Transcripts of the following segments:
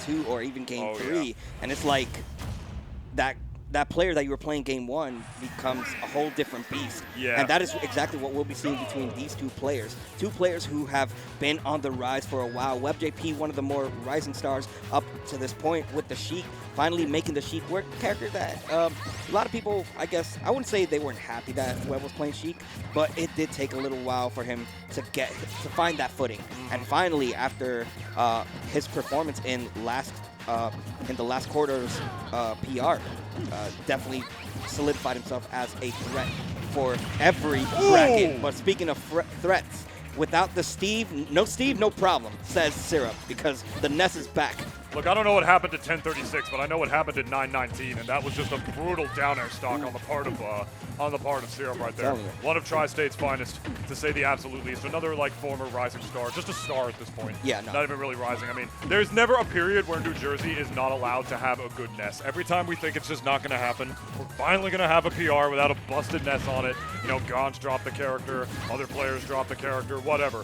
2 or even game 3. And it's like that player that you were playing game 1 becomes a whole different beast. Yeah. And that is exactly what we'll be seeing between these two players. Two players who have been on the rise for a while. WebbJP, one of the more rising stars up to this point, with the Sheik, finally making the Sheik work character that a lot of people, I guess, I wouldn't say they weren't happy that Webb was playing Sheik, but it did take a little while for him to find that footing. And finally, after his performance in the last quarter's PR, definitely solidified himself as a threat for every bracket. But speaking of threats, without the Steve, no problem, says Syrup, because the Ness is back. Look, I don't know what happened to 1036, but I know what happened at 919, and that was just a brutal down air stock on the part of Syrup right there. One of Tri-State's finest, to say the absolute least. Another like former rising star, just a star at this point. Yeah, no. Not even really rising. I mean, there's never a period where New Jersey is not allowed to have a good Ness. Every time we think it's just not going to happen, we're finally going to have a PR without a busted Ness on it. You know, Gons dropped the character, other players dropped the character, whatever.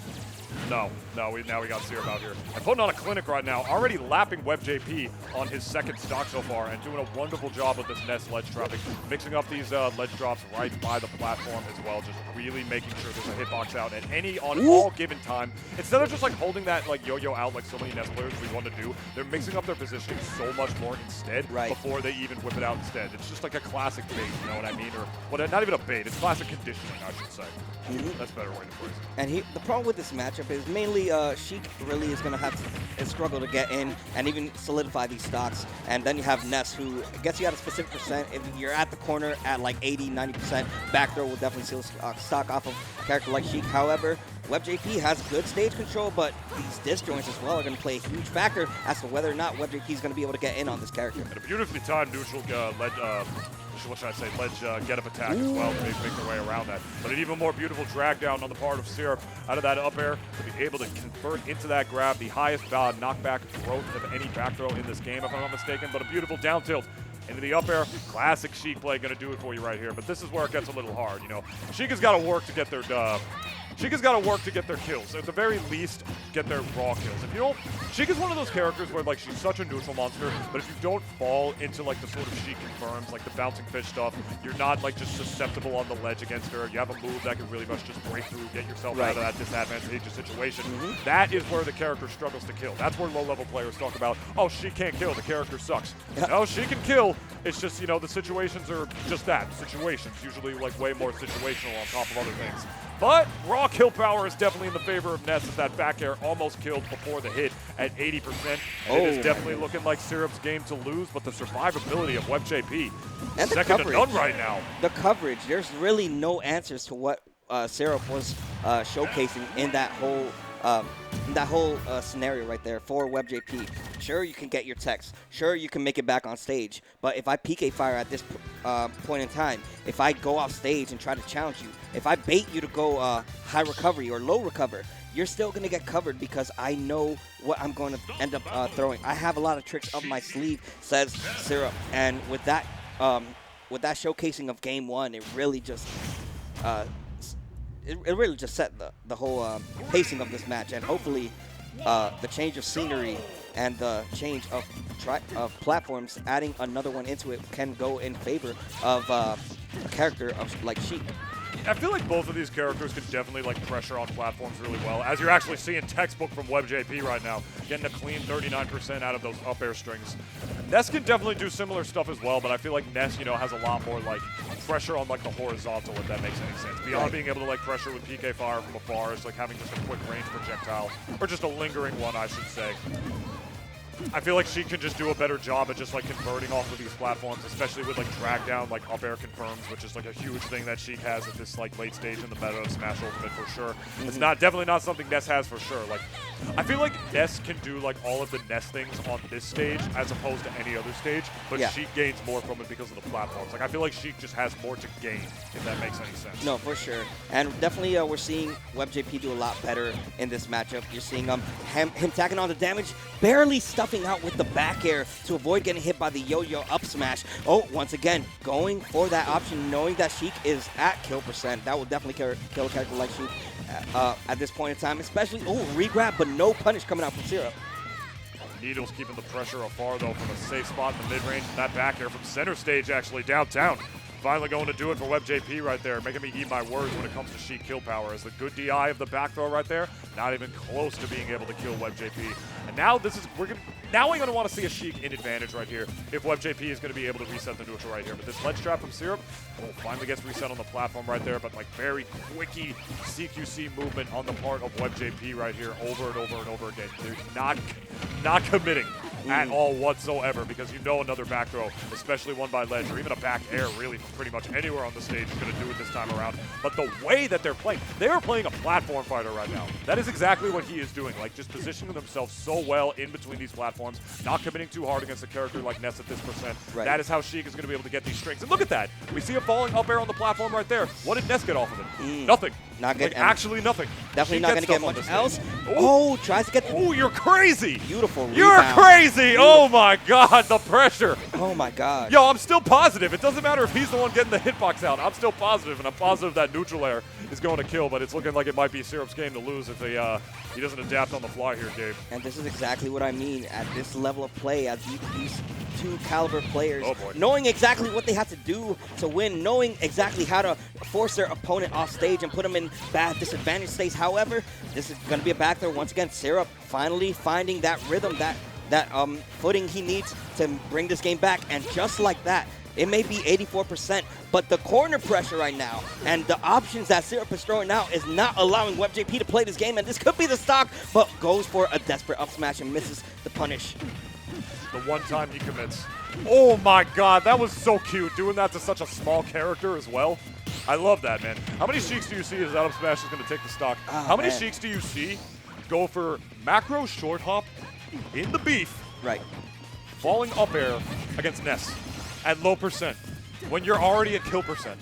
No, we got Syrup out here. And putting on a clinic right now, already lapping WebbJP on his second stock so far, and doing a wonderful job with this Ness ledge traffic, mixing up these ledge drops right by the platform as well, just really making sure there's a hitbox out at all given time. Instead of just like holding that like yo-yo out like so many Ness players we want to do, they're mixing up their positioning so much more instead before they even whip it out instead. It's just like a classic bait, you know what I mean? Or what? Not even a bait, it's classic conditioning, I should say. That's a better way to phrase it. And the problem with this matchup is mainly Sheik really is going to have to struggle to get in and even solidify these stocks. And then you have Ness, who gets you at a specific percent. If you're at the corner at like 80, 90%, back throw will definitely seal stock off of a character like Sheik. However, WebbJP has good stage control, but these disjoints as well are going to play a huge factor as to whether or not WebbJP is going to be able to get in on this character. And a beautifully timed neutral ledge get-up attack as well to make their way around that. But an even more beautiful drag down on the part of Syrup out of that up air to be able to convert into that grab, the highest knockback growth of any back throw in this game, if I'm not mistaken. But a beautiful down tilt into the up air. Classic Sheik play, going to do it for you right here. But this is where it gets a little hard, you know. Sheik has got to work to get their kills. At the very least, get their raw kills. If you don't, Sheik is one of those characters where like she's such a neutral monster, but if you don't fall into like the sort of Sheik confirms, like the bouncing fish stuff, you're not like just susceptible on the ledge against her. You have a move that can really much just break through, get yourself out of that disadvantageous situation. That is where the character struggles to kill. That's where low-level players talk about, oh, she can't kill, the character sucks. No, she can kill. It's just, you know, the situations are just that, situations, usually like way more situational on top of other things. But raw kill power is definitely in the favor of Ness, as that back air almost killed before the hit at 80%. And it is definitely looking like Syrup's game to lose, but the survivability of WebbJP and the second coverage, to none right now. The coverage, there's really no answers to what Syrup was showcasing in that whole scenario right there for WebbJP. Sure, you can get your text. Sure, you can make it back on stage. But if I PK fire at this point in time, if I go off stage and try to challenge you, if I bait you to go high recovery or low recover, you're still going to get covered because I know what I'm going to end up throwing. I have a lot of tricks up my sleeve, says Syrup. And with that showcasing of Game 1, it really just it really just set the whole pacing of this match. And hopefully the change of scenery and the change of platforms, adding another one into it, can go in favor of a character of like Sheik. I feel like both of these characters can definitely like pressure on platforms really well, as you're actually seeing textbook from WebbJP right now, getting a clean 39% out of those up air strings. Ness can definitely do similar stuff as well, but I feel like Ness, you know, has a lot more like pressure on like the horizontal, if that makes any sense. Beyond being able to like pressure with PK fire from afar, it's like having just a quick range projectile, or just a lingering one, I should say. I feel like she can just do a better job at just like converting off of these platforms, especially with like drag down, like up air confirms, which is like a huge thing that Sheik has at this like late stage in the meta of Smash Ultimate for sure. It's definitely not something Ness has for sure. Like, I feel like Ness can do like all of the Ness things on this stage as opposed to any other stage, but Sheik gains more from it because of the platforms. Like, I feel like Sheik just has more to gain, if that makes any sense. No, for sure. And definitely we're seeing WebbJP do a lot better in this matchup. You're seeing him tacking on the damage, barely stuffing out with the back air to avoid getting hit by the yo-yo up smash. Oh, once again, going for that option, knowing that Sheik is at kill percent. That will definitely kill a character like Sheik at this point in time, especially, re-grab, but no punish coming out from Syrup. Needles keeping the pressure afar, though, from a safe spot in the mid-range. And that back air from center stage, actually, downtown. Finally going to do it for WebbJP right there, making me eat my words when it comes to Sheik kill power. As the good DI of the back throw right there, not even close to being able to kill WebbJP. And now we're gonna want to see a Sheik in advantage right here if WebbJP is going to be able to reset the neutral right here. But this ledge trap from Syrup finally gets reset on the platform right there, but like very quickie CQC movement on the part of WebbJP right here over and over and over again. They're not committing at all whatsoever, because you know another back throw, especially one by ledge, or even a back air, really pretty much anywhere on the stage is going to do it this time around. But the way that they're playing, they are playing a platform fighter right now. That is exactly what he is doing, like just positioning themselves so well in between these platforms, not committing too hard against a character like Ness at this percent. Right. That That is how Sheik is going to be able to get these strings. And look at that. We see a falling up air on the platform right there. What did Ness get off of it? Nothing. Not good. Like, actually nothing. Definitely Sheik not going to gets get stuff much on this else. stage. Oh, tries to get. Oh, you're crazy. Beautiful You're rebound. crazy. Oh my God, the pressure. Oh my God. Yo, I'm still positive. It doesn't matter if he's the one getting the hitbox out. I'm still positive, and I'm positive that neutral air is going to kill, but it's looking like it might be Syrup's game to lose if he doesn't adapt on the fly here, Gabe. And this is exactly what I mean at this level of play, as these two caliber players, knowing exactly what they have to do to win, knowing exactly how to force their opponent off stage and put them in bad disadvantage states. However, this is going to be a back there once again. Syrup finally finding that rhythm, that footing he needs to bring this game back, and just like that, it may be 84%, but the corner pressure right now and the options that Syrup is throwing out is not allowing WebbJP to play this game, and this could be the stock, but goes for a desperate up smash and misses the punish. The one time he commits. Oh my God, that was so cute, doing that to such a small character as well. I love that, man. How many Sheiks do you see as that up smash is going to take the stock? How many Sheiks do you see go for macro short hop in the beef, right, falling up air against Ness at low percent when you're already at kill percent?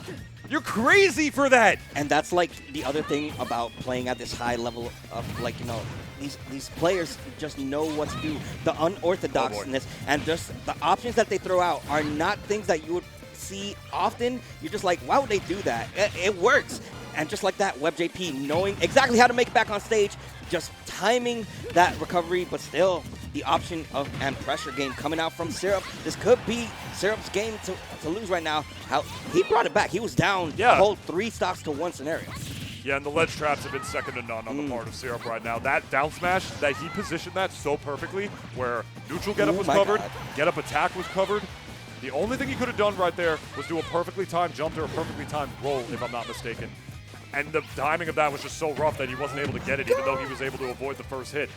You're crazy for that. And that's like the other thing about playing at this high level of, like, you know, these players just know what to do. The unorthodoxness and just the options that they throw out are not things that you would see often. You're just like, why would they do that? It works. And just like that, WebbJP knowing exactly how to make it back on stage, just timing that recovery, but still the option of and pressure game coming out from Syrup. This could be Syrup's game to lose right now. How he brought it back. He was down the whole 3 stocks to 1 scenario. Yeah, and the ledge traps have been second to none on the part of Syrup right now. That down smash, that he positioned that so perfectly, where neutral get up was covered, get up attack was covered. The only thing he could have done right there was do a perfectly timed jump or a perfectly timed roll, if I'm not mistaken. And the timing of that was just so rough that he wasn't able to get it, even though he was able to avoid the first hit.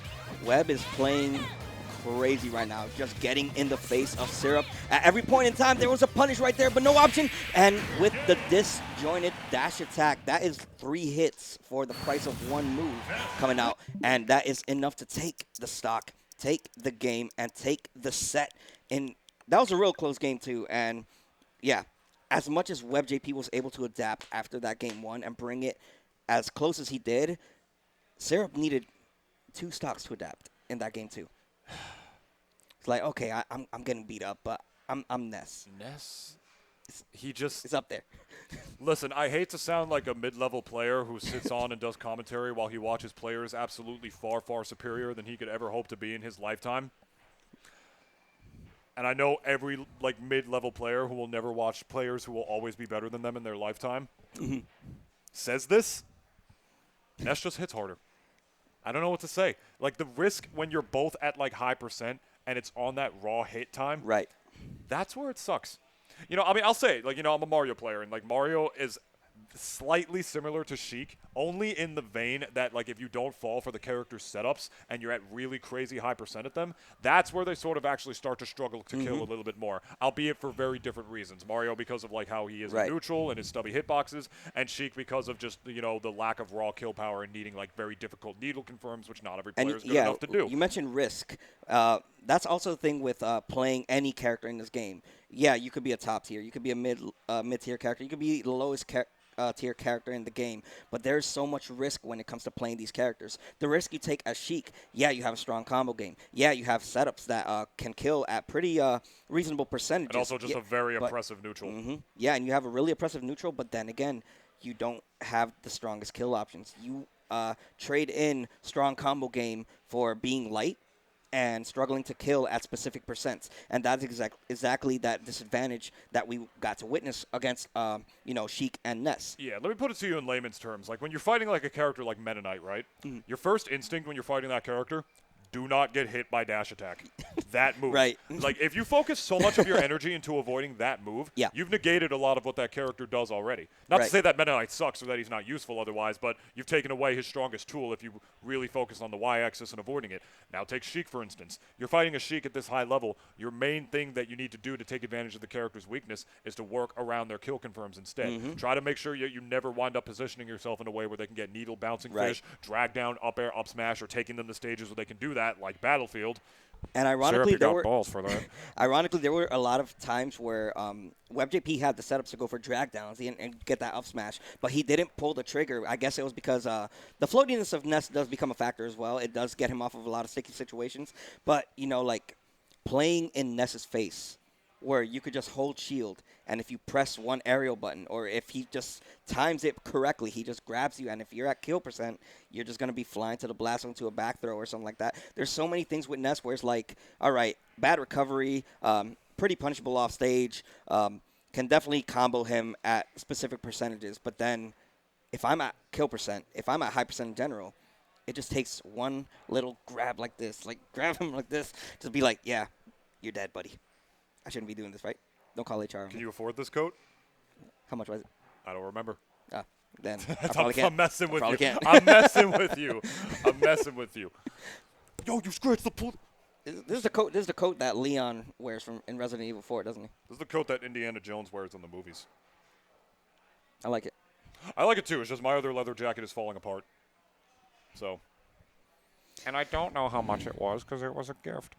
Webb is playing crazy right now, just getting in the face of Syrup. At every point in time, there was a punish right there, but no option. And with the disjointed dash attack, that is 3 hits for the price of 1 move coming out. And that is enough to take the stock, take the game, and take the set. And that was a real close game, too. And, yeah, as much as WebbJP was able to adapt after that game 1 and bring it as close as he did, Syrup needed 2 stocks to adapt in that game 2. It's like, okay, I'm getting beat up, but I'm Ness. Ness? It's up there. Listen, I hate to sound like a mid-level player who sits on and does commentary while he watches players absolutely far, far superior than he could ever hope to be in his lifetime. And I know every like mid-level player who will never watch players who will always be better than them in their lifetime says this. Ness just hits harder. I don't know what to say. Like, the risk when you're both at like high percent and it's on that raw hit time. Right. That's where it sucks. You know, I mean, I'll say, like, you know, I'm a Mario player, and like Mario is slightly similar to Sheik, only in the vein that, like, if you don't fall for the character's setups and you're at really crazy high percent at them, that's where they sort of actually start to struggle to kill a little bit more, albeit for very different reasons. Mario because of, like, how he is in neutral and his stubby hitboxes, and Sheik because of just, you know, the lack of raw kill power and needing, like, very difficult needle confirms, which not every player is good enough to do. You mentioned risk. That's also the thing with playing any character in this game. Yeah, you could be a top tier. You could be a mid-tier character. You could be the lowest tier character in the game, but there's so much risk when it comes to playing these characters. The risk you take as Sheik, yeah, you have a strong combo game. Yeah, you have setups that can kill at pretty reasonable percentages. And also just a very oppressive neutral. Yeah, and you have a really oppressive neutral, but then again, you don't have the strongest kill options. You trade in strong combo game for being light, and struggling to kill at specific percents. And that's exactly that disadvantage that we got to witness against, Sheik and Ness. Yeah, let me put it to you in layman's terms. Like when you're fighting like a character like Meta Knight, right? Your first instinct when you're fighting that character, do not get hit by dash attack. That move. Right. Like if you focus so much of your energy into avoiding that move, Yeah. you've negated a lot of what that character does already. Not to say that Meta Knight sucks or that he's not useful otherwise, but you've taken away his strongest tool if you really focus on the y-axis and avoiding it. Now take Sheik, for instance. You're fighting a Sheik at this high level. Your main thing that you need to do to take advantage of the character's weakness is to work around their kill confirms instead. Try to make sure you never wind up positioning yourself in a way where they can get needle bouncing fish, drag down, up air, up smash, or taking them to stages where they can do that, like Battlefield. And ironically, there were balls for that. Ironically, there were a lot of times where WebbJP had the setups to go for drag downs and get that up smash, but he didn't pull the trigger. I guess it was because the floatiness of Ness does become a factor as well. It does get him off of a lot of sticky situations. But, like playing in Ness's face where you could just hold shield, and if you press one aerial button, or if he just times it correctly, he just grabs you, and if you're at kill percent, you're just going to be flying to the blast onto a back throw or something like that. There's so many things with Ness where it's like, all right, bad recovery, pretty punishable off stage, can definitely combo him at specific percentages, but then if I'm at kill percent, if I'm at high percent in general, it just takes one little grab like this, like grab him like this, just be like, yeah, you're dead, buddy. I shouldn't be doing this, right? Don't call HR. Can you afford this coat? How much was it? I don't remember. Then I probably can't. I'm messing with you. Can't. I'm messing with you. I'm messing with you. Yo, you scratched the pool. This is the coat. This is the coat that Leon wears in Resident Evil 4, doesn't he? This is the coat that Indiana Jones wears in the movies. I like it. I like it too. It's just my other leather jacket is falling apart. So. And I don't know how much it was because it was a gift.